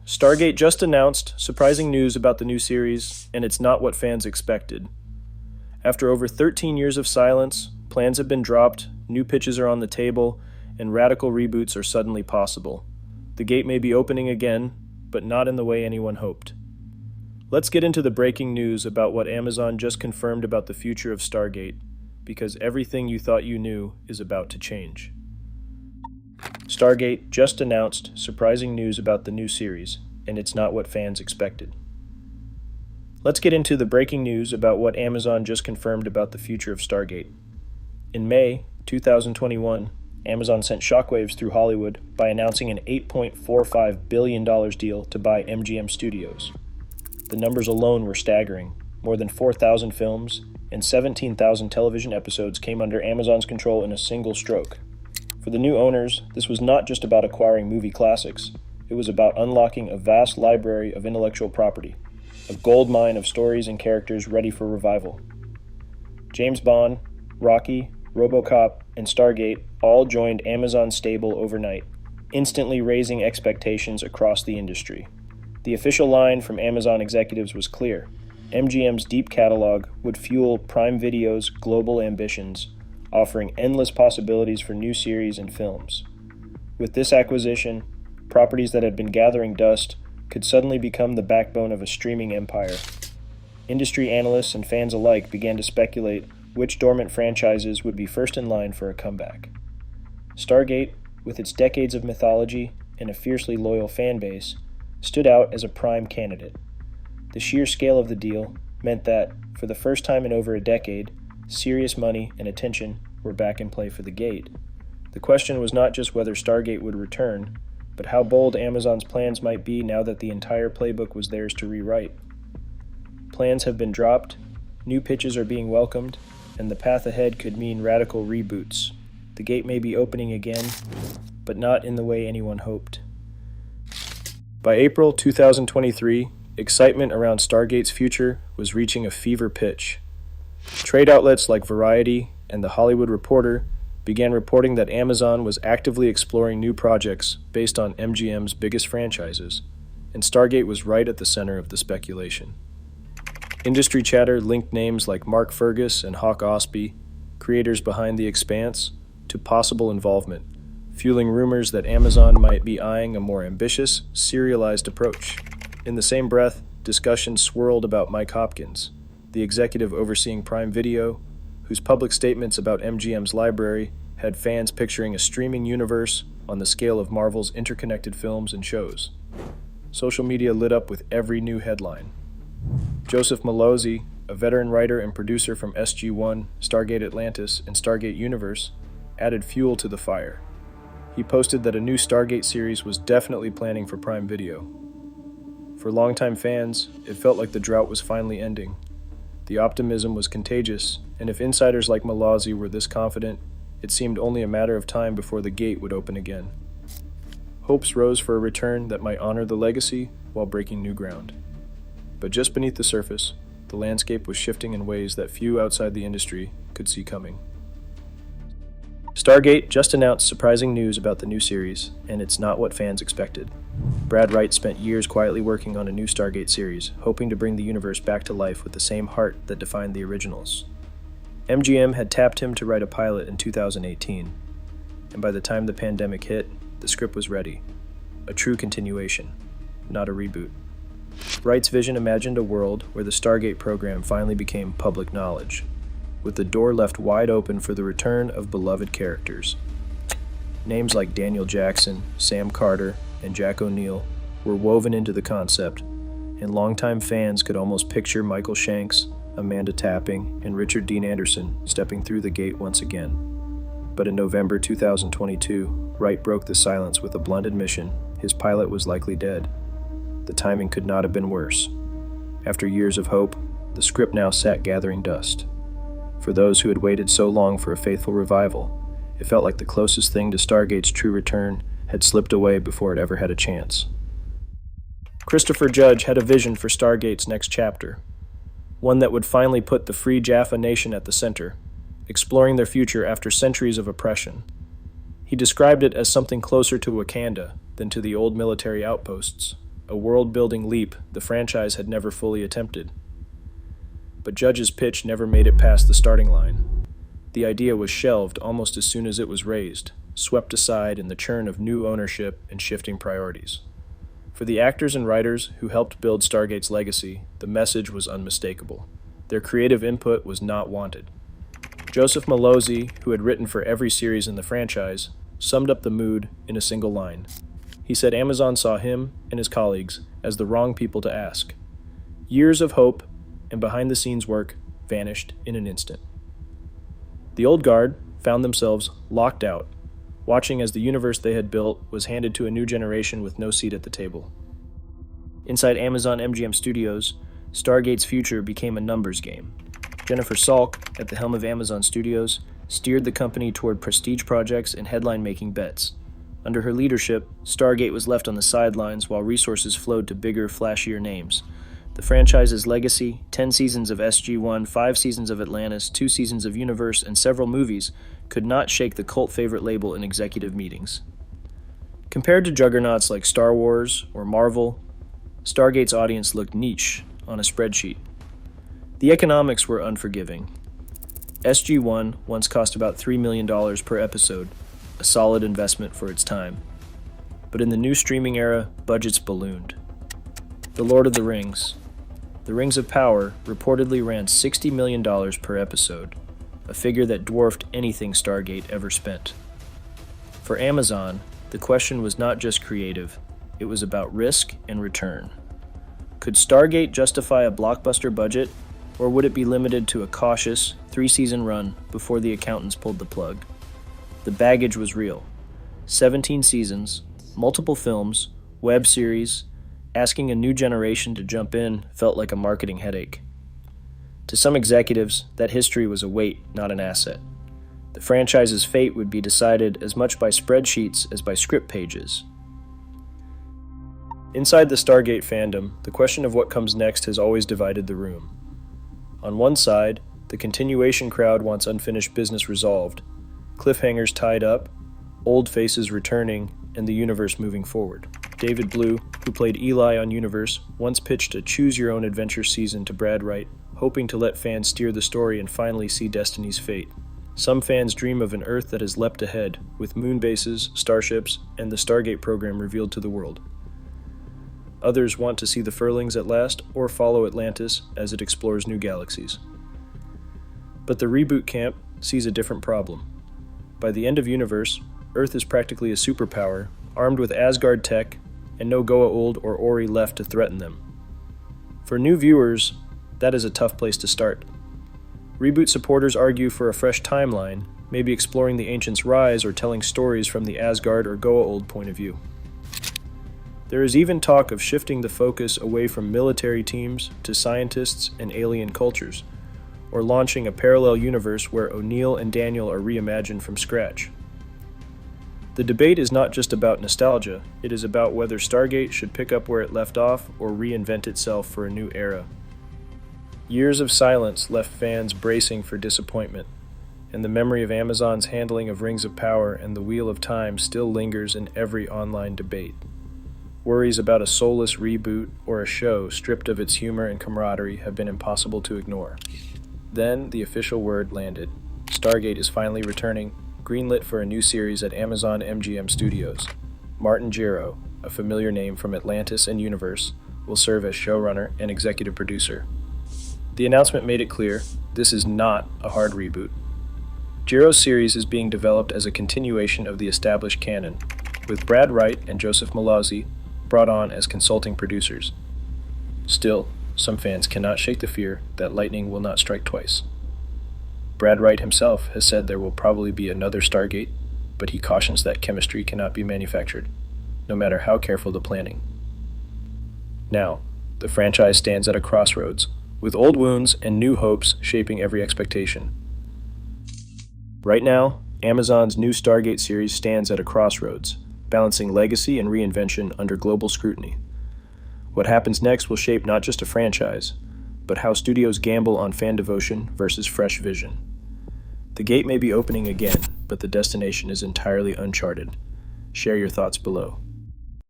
Stargate just announced surprising news about the new series, and it's not what fans expected. After over 13 years of silence, plans have been dropped, new pitches are on the table, and radical reboots are suddenly possible. The gate may be opening again, but not in the way anyone hoped. Let's get into the breaking news about what Amazon just confirmed about the future of Stargate, because everything you thought you knew is about to change. Stargate just announced surprising news about the new series, and it's not what fans expected. Let's get into the breaking news about what Amazon just confirmed about the future of Stargate. In May 2021, Amazon sent shockwaves through Hollywood by announcing an $8.45 billion deal to buy MGM Studios. The numbers alone were staggering. More than 4,000 films and 17,000 television episodes came under Amazon's control in a single stroke. For the new owners, this was not just about acquiring movie classics. It was about unlocking a vast library of intellectual property, a gold mine of stories and characters ready for revival. James Bond, Rocky, RoboCop, and Stargate all joined Amazon's stable overnight, instantly raising expectations across the industry. The official line from Amazon executives was clear. MGM's deep catalog would fuel Prime Video's global ambitions, offering endless possibilities for new series and films. With this acquisition, properties that had been gathering dust could suddenly become the backbone of a streaming empire. Industry analysts and fans alike began to speculate which dormant franchises would be first in line for a comeback. Stargate, with its decades of mythology and a fiercely loyal fan base, stood out as a prime candidate. The sheer scale of the deal meant that, for the first time in over a decade, serious money and attention were back in play for the gate. The question was not just whether Stargate would return, but how bold Amazon's plans might be now that the entire playbook was theirs to rewrite. Plans have been dropped, new pitches are being welcomed, and the path ahead could mean radical reboots. The gate may be opening again, but not in the way anyone hoped. By April 2023, excitement around Stargate's future was reaching a fever pitch. Trade outlets like Variety and The Hollywood Reporter began reporting that Amazon was actively exploring new projects based on MGM's biggest franchises, and Stargate was right at the center of the speculation. Industry chatter linked names like Mark Fergus and Hawk Ostby, creators behind The Expanse, to possible involvement, fueling rumors that Amazon might be eyeing a more ambitious, serialized approach. In the same breath, discussions swirled about Mike Hopkins, the executive overseeing Prime Video, whose public statements about MGM's library had fans picturing a streaming universe on the scale of Marvel's interconnected films and shows. Social media lit up with every new headline. Joseph Malozzi, a veteran writer and producer from SG-1, Stargate Atlantis, and Stargate Universe, added fuel to the fire. He posted that a new Stargate series was definitely planning for Prime Video. For longtime fans, it felt like the drought was finally ending. The optimism was contagious, and if insiders like Malazzi were this confident, it seemed only a matter of time before the gate would open again. Hopes rose for a return that might honor the legacy while breaking new ground. But just beneath the surface, the landscape was shifting in ways that few outside the industry could see coming. Stargate just announced surprising news about the new series, and it's not what fans expected. Brad Wright spent years quietly working on a new Stargate series, hoping to bring the universe back to life with the same heart that defined the originals. MGM had tapped him to write a pilot in 2018, and by the time the pandemic hit, the script was ready. A true continuation, not a reboot. Wright's vision imagined a world where the Stargate program finally became public knowledge, with the door left wide open for the return of beloved characters. Names like Daniel Jackson, Sam Carter, and Jack O'Neill were woven into the concept, and longtime fans could almost picture Michael Shanks, Amanda Tapping, and Richard Dean Anderson stepping through the gate once again. But in November 2022, Wright broke the silence with a blunt admission his pilot was likely dead. The timing could not have been worse. After years of hope, the script now sat gathering dust. For those who had waited so long for a faithful revival, it felt like the closest thing to Stargate's true return had slipped away before it ever had a chance. Christopher Judge had a vision for Stargate's next chapter, one that would finally put the Free Jaffa Nation at the center, exploring their future after centuries of oppression. He described it as something closer to Wakanda than to the old military outposts, a world-building leap the franchise had never fully attempted. But Judge's pitch never made it past the starting line. The idea was shelved almost as soon as it was raised, swept aside in the churn of new ownership and shifting priorities. For the actors and writers who helped build Stargate's legacy, the message was unmistakable. Their creative input was not wanted. Joseph Malozzi, who had written for every series in the franchise, summed up the mood in a single line. He said Amazon saw him and his colleagues as the wrong people to ask. Years of hope and behind-the-scenes work vanished in an instant. The old guard found themselves locked out, watching as the universe they had built was handed to a new generation with no seat at the table. Inside Amazon MGM Studios, Stargate's future became a numbers game. Jennifer Salk, at the helm of Amazon Studios, steered the company toward prestige projects and headline-making bets. Under her leadership, Stargate was left on the sidelines while resources flowed to bigger, flashier names. The franchise's legacy, 10 seasons of SG-1, 5 seasons of Atlantis, 2 seasons of Universe, and several movies, could not shake the cult favorite label in executive meetings. Compared to juggernauts like Star Wars or Marvel, Stargate's audience looked niche on a spreadsheet. The economics were unforgiving. SG-1 once cost about $3 million per episode, a solid investment for its time. But in the new streaming era, budgets ballooned. The Lord of the Rings. The Rings of Power reportedly ran $60 million per episode, a figure that dwarfed anything Stargate ever spent. For Amazon, the question was not just creative, it was about risk and return. Could Stargate justify a blockbuster budget, or would it be limited to a cautious, 3-season run before the accountants pulled the plug? The baggage was real. 17 seasons, multiple films, web series. Asking a new generation to jump in felt like a marketing headache. To some executives, that history was a weight, not an asset. The franchise's fate would be decided as much by spreadsheets as by script pages. Inside the Stargate fandom, the question of what comes next has always divided the room. On one side, the continuation crowd wants unfinished business resolved, cliffhangers tied up, old faces returning, and the universe moving forward. David Blue, who played Eli on Universe, once pitched a choose-your-own-adventure season to Brad Wright, hoping to let fans steer the story and finally see Destiny's fate. Some fans dream of an Earth that has leapt ahead, with moon bases, starships, and the Stargate program revealed to the world. Others want to see the Furlings at last, or follow Atlantis as it explores new galaxies. But the reboot camp sees a different problem. By the end of Universe, Earth is practically a superpower, armed with Asgard tech, and no Goa'uld or Ori left to threaten them. For new viewers, that is a tough place to start. Reboot supporters argue for a fresh timeline, maybe exploring the Ancients' rise or telling stories from the Asgard or Goa'uld point of view. There is even talk of shifting the focus away from military teams to scientists and alien cultures, or launching a parallel universe where O'Neill and Daniel are reimagined from scratch. The debate is not just about nostalgia, it is about whether Stargate should pick up where it left off or reinvent itself for a new era. Years of silence left fans bracing for disappointment, and the memory of Amazon's handling of Rings of Power and the Wheel of Time still lingers in every online debate. Worries about a soulless reboot or a show stripped of its humor and camaraderie have been impossible to ignore. Then the official word landed. Stargate is finally returning, greenlit for a new series at Amazon MGM Studios. Martin Gero, a familiar name from Atlantis and Universe, will serve as showrunner and executive producer. The announcement made it clear, this is not a hard reboot. Gero's series is being developed as a continuation of the established canon, with Brad Wright and Joseph Malozzi brought on as consulting producers. Still, some fans cannot shake the fear that lightning will not strike twice. Brad Wright himself has said there will probably be another Stargate, but he cautions that chemistry cannot be manufactured, no matter how careful the planning. Now, the franchise stands at a crossroads, with old wounds and new hopes shaping every expectation. Right now, Amazon's new Stargate series stands at a crossroads, balancing legacy and reinvention under global scrutiny. What happens next will shape not just a franchise, but how studios gamble on fan devotion versus fresh vision. The gate may be opening again, but the destination is entirely uncharted. Share your thoughts below.